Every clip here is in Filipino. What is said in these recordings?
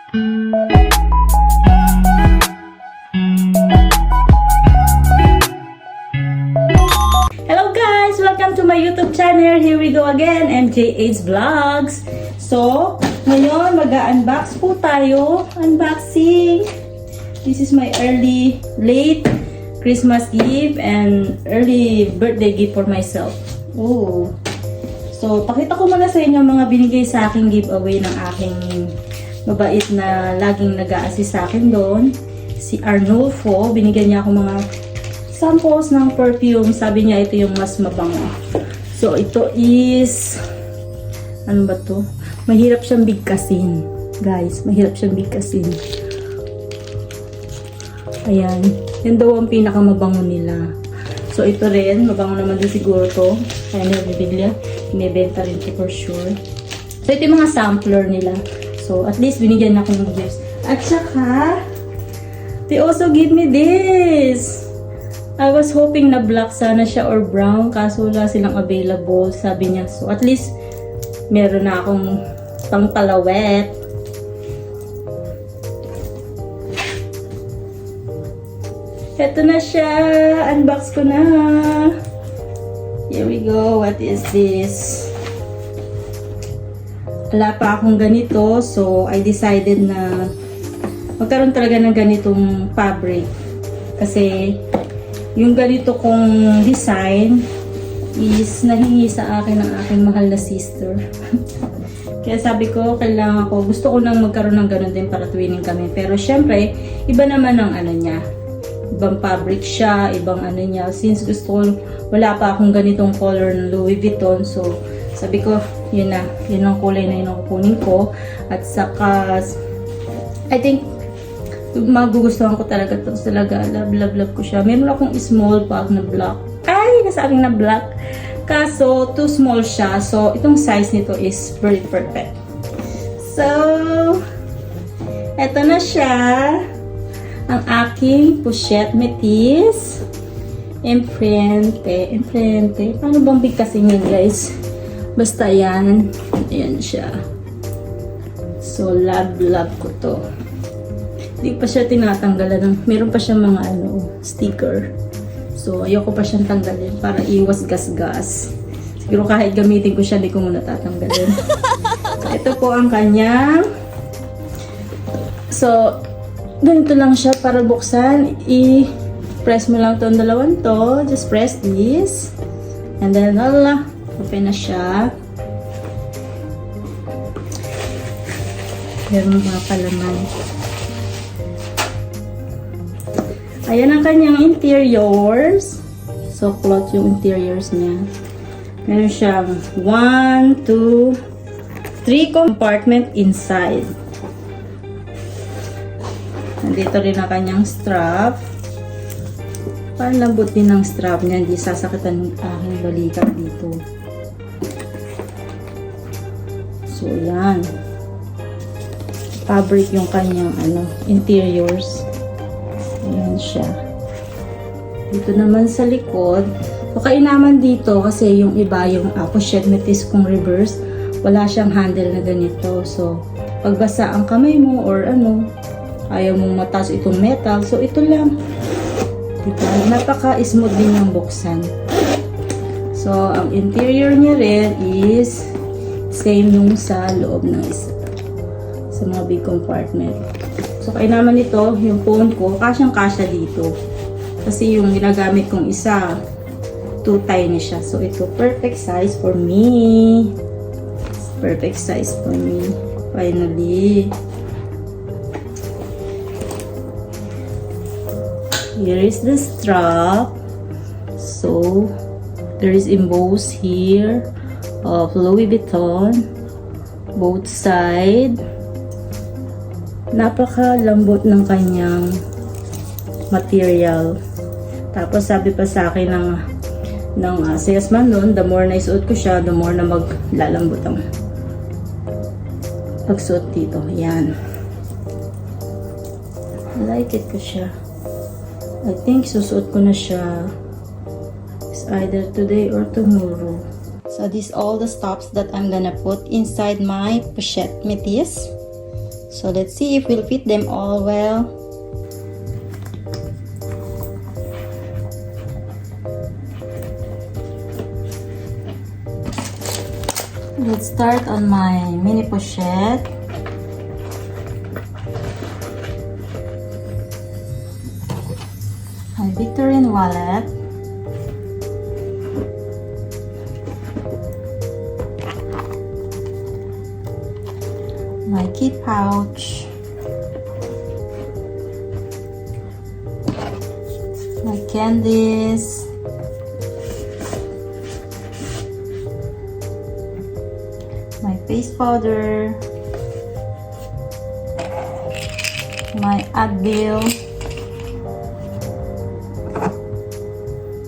Hello guys! Welcome to my YouTube channel. Here we go again, MJ's Vlogs. So, ngayon mag-unbox po tayo. Unboxing. This is my late Christmas gift and early birthday gift for myself. Oh. So, pakita ko muna sa inyo mga binigay sa aking giveaway ng aking mabait na laging nag-a-assist sa akin doon. Si Arnulfo, binigyan niya ako mga samples ng perfume. Sabi niya ito yung mas mabango. So, ito is, ano ba to? Mahirap siyang bigkasin. Guys, mahirap siyang bigkasin. Ayan. Yan daw ang pinakamabango nila. So, ito rin. Mabango naman din siguro to. Kaya nabibigla. Inibenta rin to for sure. So, ito yung mga sampler nila. So, at least binigyan na ako ng gifts. At saka, they also give me this. I was hoping na black sana siya or brown. Kaso wala silang available. Sabi niya. So, at least, meron na akong pangpalawet. Ito na siya. Unbox ko na. Here we go. What is this? Wala pa akong ganito. So, I decided na magkaroon talaga ng ganitong fabric. Kasi, yung ganito kong design is nahingi sa akin ng aking mahal na sister. Kaya sabi ko, kailangan ko, gusto ko nang magkaroon ng ganun din para twinning kami. Pero syempre, iba naman ang ano niya. Ibang fabric siya, ibang ano niya. Since gusto ko, wala pa akong ganitong color ng Louis Vuitton. So, sabi ko, yun na. Yun ang kulay na yun ang kukunin ko. At saka, I think, magugustuhan ko talaga ito. Talaga, love ko siya. Meron akong small bag na black. Ay, nasabi na black. Kaso, too small siya. So, itong size nito is very perfect. So, eto na siya. Ang aking Pochette Métis. Empreinte. Paano bang bigkasin yun, guys? Basta yan. Ayan siya. So, love ko to. Hindi pa siya tinatanggalan. Meron pa siya mga sticker. So, ayoko pa siyang tanggalin para iwas gas-gas. Siguro kahit gamitin ko siya, hindi ko muna tatanggalin. So, ito po ang kanyang. So, ganito lang siya para buksan. I-press mo lang itong dalawang to. Just press this. And then, open na siya. Meron mga palaman. Ayan ang kanyang interiors. So, cloth yung interiors niya. Meron siyang 1, 2, 3 compartment inside. Nandito rin ang kanyang strap. Parang lambot din ng strap niya. Hindi sasakitan ng aking balikat dito. So, yan. Fabric yung kanyang interiors. Ayan siya. Dito naman sa likod. So, kainaman dito kasi yung iba, yung Pochette Métis kung reverse, wala siyang handle na ganito. So, pagbasa ang kamay mo or ayaw mong mataas itong metal. So, ito lang. Diba? Napaka-smooth din yung buksan. So, ang interior niya rin is same nung sa loob ng isa. Sa mga big compartment. So, kaya naman ito, yung phone ko, kasyang-kasya dito. Kasi yung ginagamit kong isa, too tiny siya. So, ito, perfect size for me. Perfect size for me. Finally. Here is the strap. So, there is embossed here of Louis Vuitton. Both side. Napaka-lambot ng kanyang material. Tapos sabi pa sa akin ng salesman doon, the more na isuot ko siya, the more na maglalambot ang pagsuot dito. Yan. I like it ko siya. I think susuot ko na siya. It's either today or tomorrow. So these all the stops that I'm gonna put inside my Pochette Métis. So let's see if we'll fit them all well. Let's start on my mini pochette. My Victorine wallet. My key pouch. My candies. My face powder, my Advil,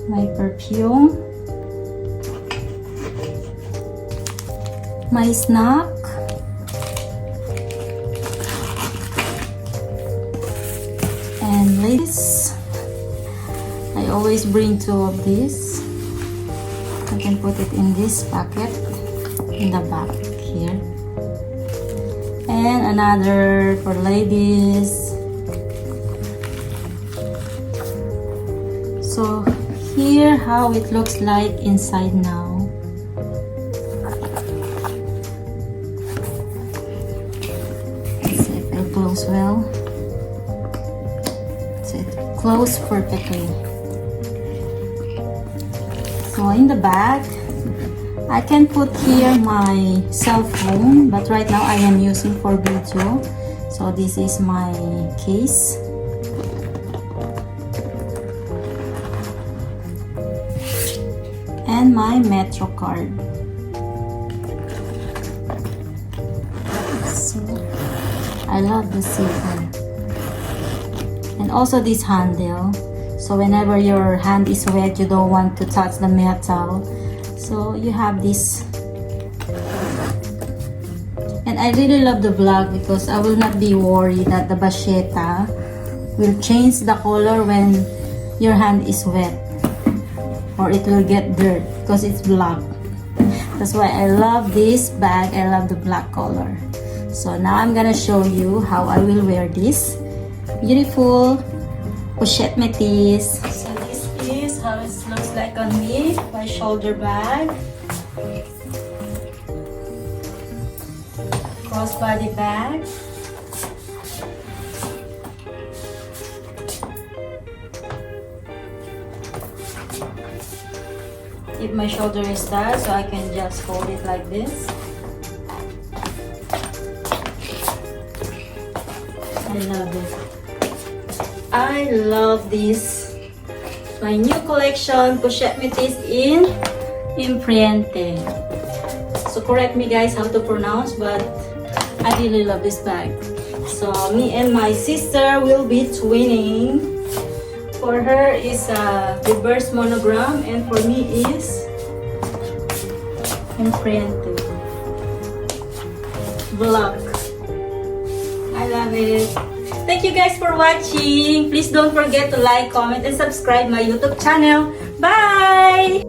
my perfume, my snack, and ladies, I always bring 2 of these. I can put it in this pocket in the back here, and another for ladies. So here how it looks like inside now. Let's see if it'll close well. So it closed perfectly. So in the back I can put here my cell phone, but right now I am using for video. So this is my case. And my Metro card. So I love the zipper. And also this handle. So whenever your hand is wet, you don't want to touch the metal. So you have this, and I really love the black because I will not be worried that the Pochette will change the color when your hand is wet, or it will get dirt because it's black. That's why I love this bag. I love the black color. So now I'm gonna show you how I will wear this beautiful Pochette Métis. So this is how it looks like on me. My shoulder bag, crossbody bag, if my shoulder is tired, so I can just hold it like this. I love it. I love this. My new collection, Pochette Métis in Empreinte. So correct me guys how to pronounce, but I really love this bag. So me and my sister will be twinning. For her is a reverse monogram, and for me is Empreinte. Black. I love it. Thank you guys for watching. Please don't forget to like, comment, and subscribe my YouTube channel. Bye!